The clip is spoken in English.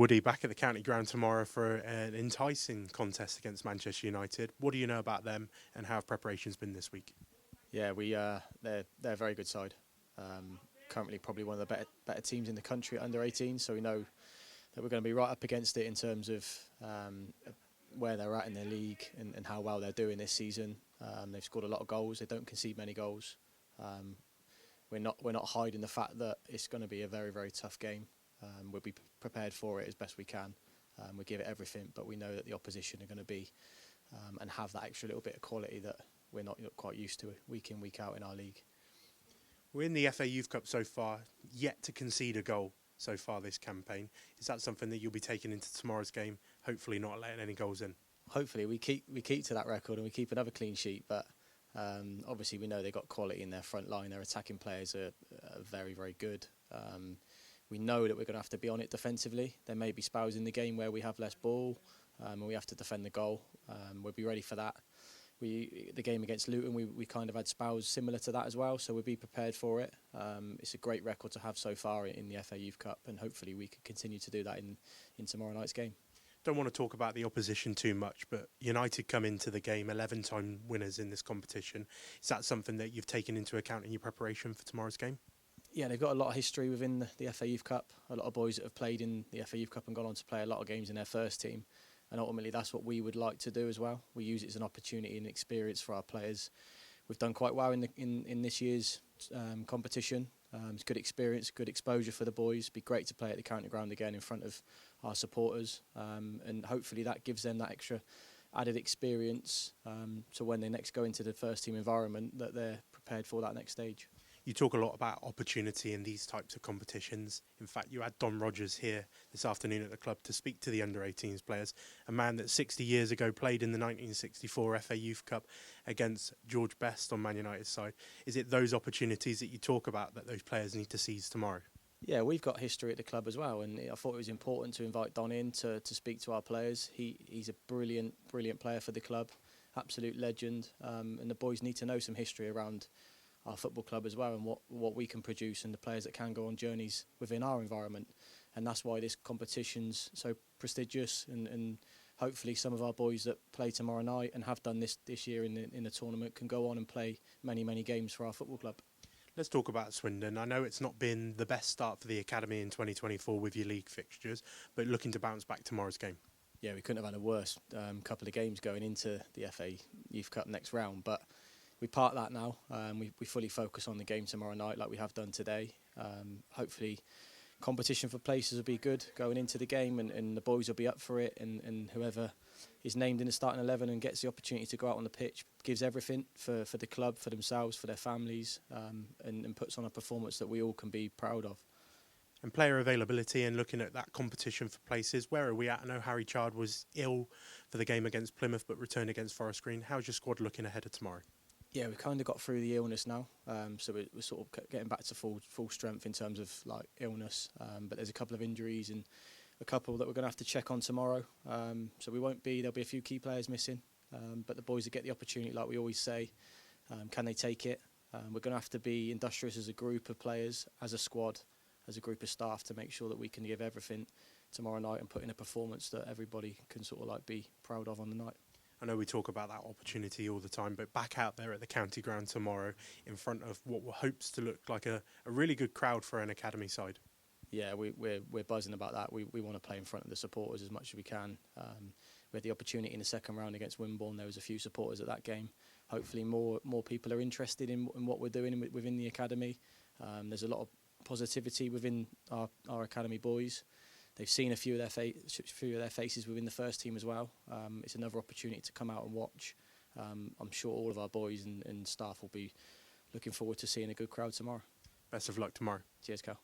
Woody back at the county ground tomorrow for an enticing contest against Manchester United. What do you know about them and how have preparations been this week? Yeah, they're a very good side. Currently, probably one of the better teams in the country at under 18. So we know that we're going to be right up against it in terms of where they're at in their league and how well they're doing this season. They've scored a lot of goals. They don't concede many goals. We're not hiding the fact that it's going to be a very, very tough game. We'll be prepared for it as best we can. We give it everything, but we know that the opposition are going to be and have that extra little bit of quality that we're not quite used to week in, week out in our league. We're in the FA Youth Cup so far, yet to concede a goal so far this campaign. Is that something that you'll be taking into tomorrow's game, hopefully not letting any goals in? Hopefully we keep to that record and we keep another clean sheet, but obviously we know they've got quality in their front line. Their attacking players are very, very good. We know that we're going to have to be on it defensively. There may be spells in the game where we have less ball and we have to defend the goal. We'll be ready for that. The game against Luton, we kind of had spells similar to that as well, so we'll be prepared for it. It's a great record to have so far in the FA Youth Cup, and hopefully we can continue to do that in tomorrow night's game. Don't want to talk about the opposition too much, but United come into the game 11-time winners in this competition. Is that something that you've taken into account in your preparation for tomorrow's game? Yeah, they've got a lot of history within the FA Youth Cup. A lot of boys that have played in the FA Youth Cup and gone on to play a lot of games in their first team. And ultimately, that's what we would like to do as well. We use it as an opportunity and experience for our players. We've done quite well in this year's competition. It's good experience, good exposure for the boys. It'd be great to play at the county ground again in front of our supporters. And hopefully that gives them that extra added experience so when they next go into the first team environment that they're prepared for that next stage. You talk a lot about opportunity in these types of competitions. In fact, you had Don Rogers here this afternoon at the club to speak to the under-18s players, a man that 60 years ago played in the 1964 FA Youth Cup against George Best on Man United's side. Is it those opportunities that you talk about that those players need to seize tomorrow? Yeah, we've got history at the club as well, and I thought it was important to invite Don in to speak to our players. He's a brilliant player for the club, absolute legend, and the boys need to know some history around our football club as well and what we can produce and the players that can go on journeys within our environment. And that's why this competition's so prestigious and hopefully some of our boys that play tomorrow night and have done this year in the tournament can go on and play many games for our football club. Let's talk about Swindon. I know it's not been the best start for the academy in 2024 with your league fixtures, but looking to bounce back tomorrow's game. Yeah, we couldn't have had a worse couple of games going into the FA Youth Cup next round, but we park that now. We fully focus on the game tomorrow night like we have done today. Hopefully competition for places will be good going into the game and the boys will be up for it and whoever is named in the starting 11 and gets the opportunity to go out on the pitch gives everything for the club, for themselves, for their families and puts on a performance that we all can be proud of. And player availability and looking at that competition for places, where are we at? I know Harry Chard was ill for the game against Plymouth but returned against Forest Green. How's your squad looking ahead of tomorrow? Yeah, we've kind of got through the illness now, so we're sort of getting back to full strength in terms of like illness. But there's a couple of injuries and a couple that we're going to have to check on tomorrow. So there'll be a few key players missing, but the boys will get the opportunity, like we always say. Can they take it? We're going to have to be industrious as a group of players, as a squad, as a group of staff to make sure that we can give everything tomorrow night and put in a performance that everybody can sort of like be proud of on the night. I know we talk about that opportunity all the time, but back out there at the county ground tomorrow in front of what hopes to look like a really good crowd for an academy side. Yeah, we're buzzing about that. We want to play in front of the supporters as much as we can. We had the opportunity in the second round against Wimborne. There was a few supporters at that game. Hopefully more people are interested in what we're doing within the academy. There's a lot of positivity within our academy boys. They've seen a few of their faces within the first team as well. It's another opportunity to come out and watch. I'm sure all of our boys and staff will be looking forward to seeing a good crowd tomorrow. Best of luck tomorrow. Cheers, Cal.